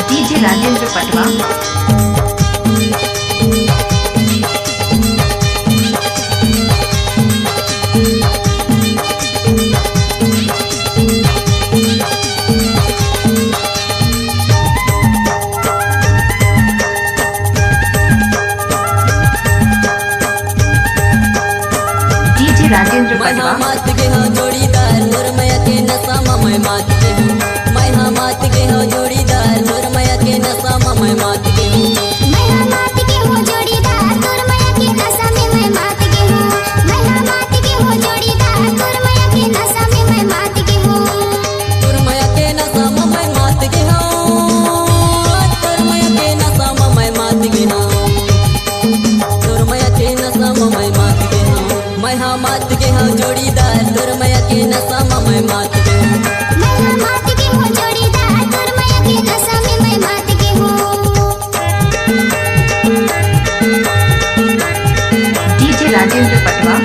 DJ Rajendra पटवा। राजेंद्र पटवा। मात के हो जोड़ीदार तोर मैया के नशा मैं मात के हूँ। मैं मात के हो जोड़ीदार तोर मैया के नशा मैं मात के हूँ। मैं मात के हो जोड़ीदार तोर मैया के नशा में मैं मात के हूँ। मैं मात के हो जोड़ीदार तोर मैया के नशा में मैं मात के हूँ। तोर मैया के नशा मैं मात के हूँ। तोर मैया के नशा मैं मात के हूँ। तोर मैया के नशा मैं मात के हूँ। मैं मात के हो जोड़ीदार तोर मैया के नशा मैं मात के हूँ। मैं मात के हो जोड़ीदार तोर मैया के नशा में मैं मात के हूँ। डीजे राजेंद्र पटवा।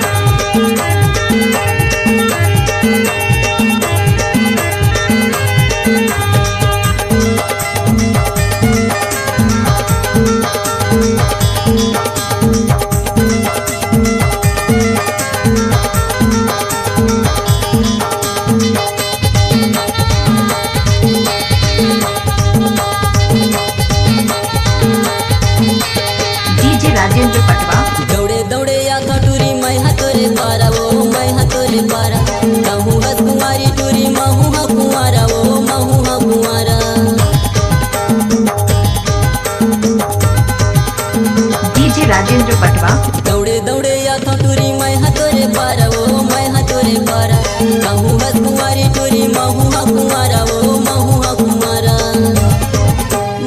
राजेंद्र पटवा। दौड़े दौड़े या खटूरी मैं तोरे पारा वो मैं तोरे पारा। कहूँ हस कुमारी टूरी महू हा कुमारा वो महू हा कुमारा। डीजे राजेंद्र पटवा। दौड़े दौड़े या खटूरी मैं तोरे पारा वो मैं तोरे पारा। कहूँ हस कुमारी टूरी महू हा कुमारा वो महू हा कुमारा।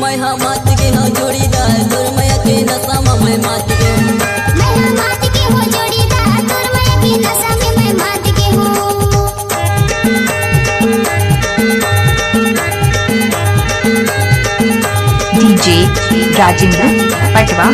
मैं मात के हो जोड़ीदार तोर मैया के नशा मैं मात के हूँ। मैं मात के हो जोड़ीदार तोर मैया के नशा में मैं मात के हूँ। डीजे राजेंद्र पटवा।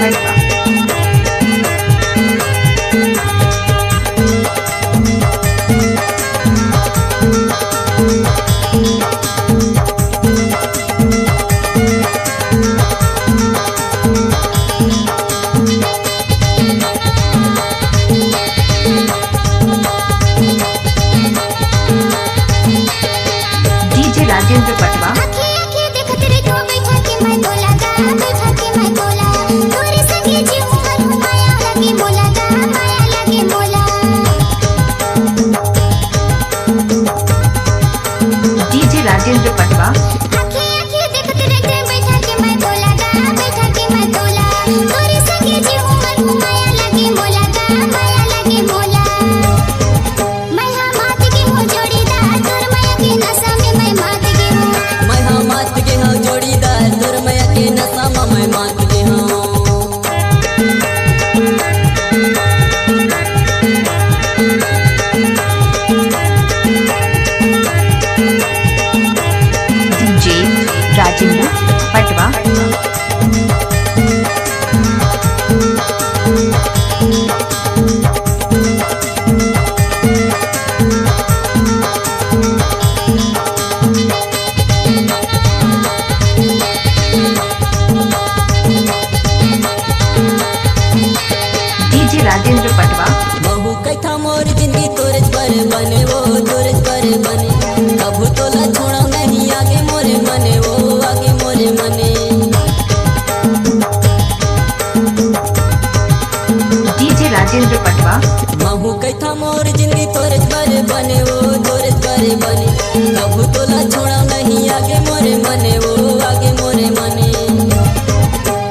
राजेंद्र पटवा। आँखें आँखें देखत रे तो बैठा के मैं बोला गा बैठा के मैं बोला। तोरे संगे जीव मन माया लगे बोला गा माया लगे बोला। डीजे राजेंद्र पटवा। आँखें आँखें देखत रे तो बैठा के मैं बोला गा बैठा के मैं बोला। तोरे संगे जीव मन माया लगे बोला गा माया लगे बोला। मैं मात के हो जोड़ीदार तोर मैया के नशा में मैं मात के हूँ। मैं मात के हो जोड़ीदार तोर मैया के नशा मैं मात के हूँ। डीजे राजेंद्र पटवा। डीजे राजेंद्र पटवा। बहु कैथा मोर जिंदगी तोरे पर बने वो तोरे पर बने। कभू तोला छोड़ा नहीं आगे मोरे मने वो आगे मोरे मने। डीजे राजेंद्र पटवा। बहु कैथा मोर जिंदगी तोरे पर बने वो तोरे पर बने। कभू तोला छोड़ा नहीं आगे मोरे मने वो आगे मोरे मने।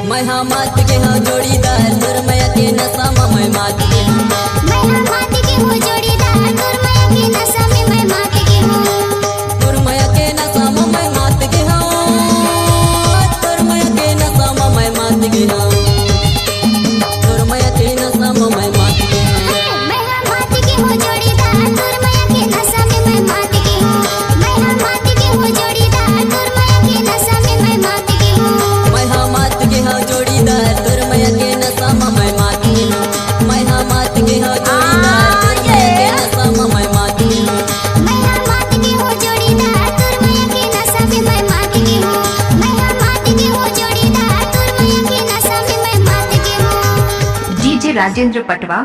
मैं मात के हो जोड़ीदार तोर मैया के नशा मैं मात के हूँ। मैं मात के हो जोड़ीदार तोर मैया के नशा में मैं मात के हूँ। तोर मैया के नशा मैं मात के हूँ। तोर मैया के नशा मैं मात के हूँ। तोर मैया के नशा मैं मात के हूँ। मैं मात के हो जोड़ीदार तोर मैया के नशा राजेंद्र पटवा।